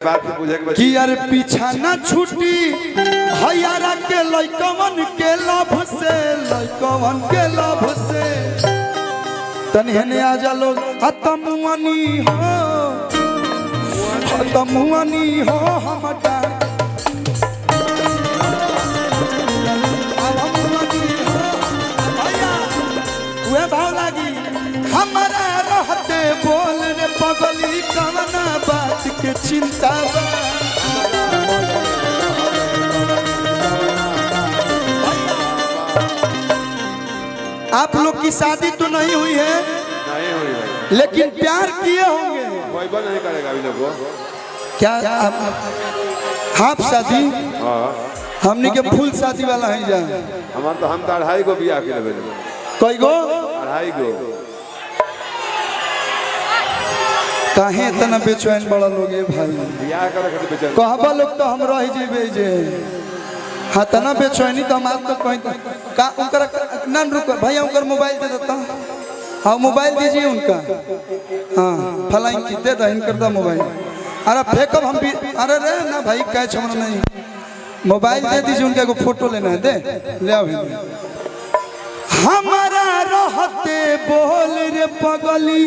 बात से पूछे के कि यार पीछा न छूटी हयारा के लइकवन के लाभ से लइकवन के लाभ से तनी हने आ जा लोग अतमुअनी हो हमटा वे भाव लागी हमारा रहते बोल रे पगली कवना बात के चिंता बा। आप लोग की शादी तो नहीं हुई है, नहीं हुई भाई, लेकिन प्यार किए होंगे। कोई बात नहीं करेगा अभी लोग क्या हाफ शादी? हाँ हमने के फुल शादी वाला है जा हमार तो हम तो 2.5 गो बियाह के लेबे कोई गो 2.5 गो काहे इतना बेचैन बड़ा लोग है भाई? बियाह करे खातिर बेचैन कहबा लोग तो हम रह जेबे जे हाँ तना बेचैनी तो हमार तो कहीं का उनकर ना रुक भैया उनकर मोबाइल दे देता। हाँ मोबाइल दीजिए उनका। हाँ फलाइन की दे दो इनकर दा मोबाइल। अरे फेंकब हम भी अरे रे ना भाई कैच हमरा नहीं मोबाइल दे दीजिए उनका को फोटो लेना है दे ले आओ। हमारा रहते बोल रे पगली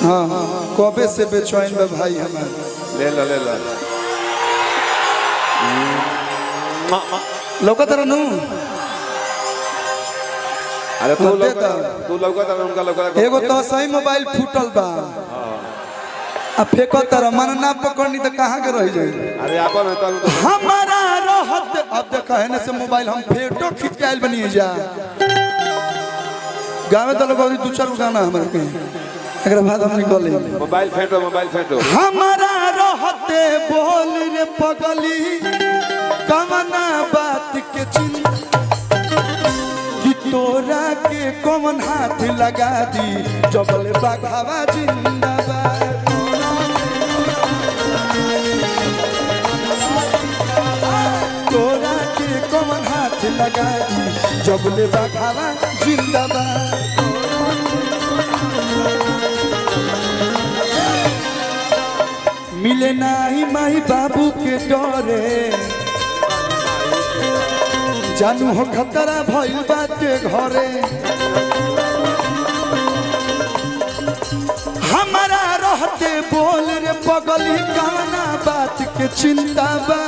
हाँ कबे से बेचैन बा भाई हमारे ले लो लौका तरह नू अरे तू लौका उनका लौका एगो तो सही मोबाइल फूटल बा अब फेंको तरह मन ना पकड़नी तो कहाँ के रह जाए। अरे आपन है तो हमारा रहत अब देखा है ना से मोबाइल हम फेटो खींच के आइल बनिए जा गाँव में तो लोग 2-4 गाना हमारे के अगर बाद हम निकले मोबाइल फेंटो हमारा रहते बोल रे पगली कवना बात के चिंता कि तोरा के कौन हाथ लगा दी जबल बाघावा जिंदाबाद। तोरा के कौन हाथ लगा दी जबल बाघावा जिंदाबाद। मिले नाही माही बाबू के डरे जानू हो खतरा भइल बाटे घरे। हमारा रहते बोल रे पगली कवना बात के चिंता बा।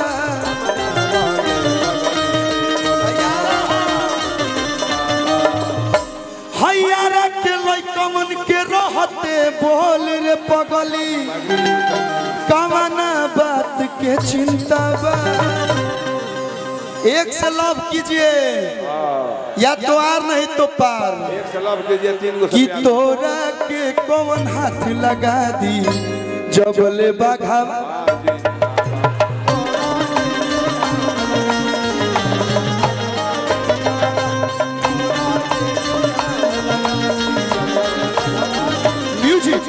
हयारा के लइकवन के रहते बोल रे पगली कवना बात के चिंता बा। एक से लव कीजिए या तो आर नहीं तो पार। एक से लव कीजिए 3 गो कि तोरा के कौन हाथ लगा दी जबले बाघावा। म्यूजिक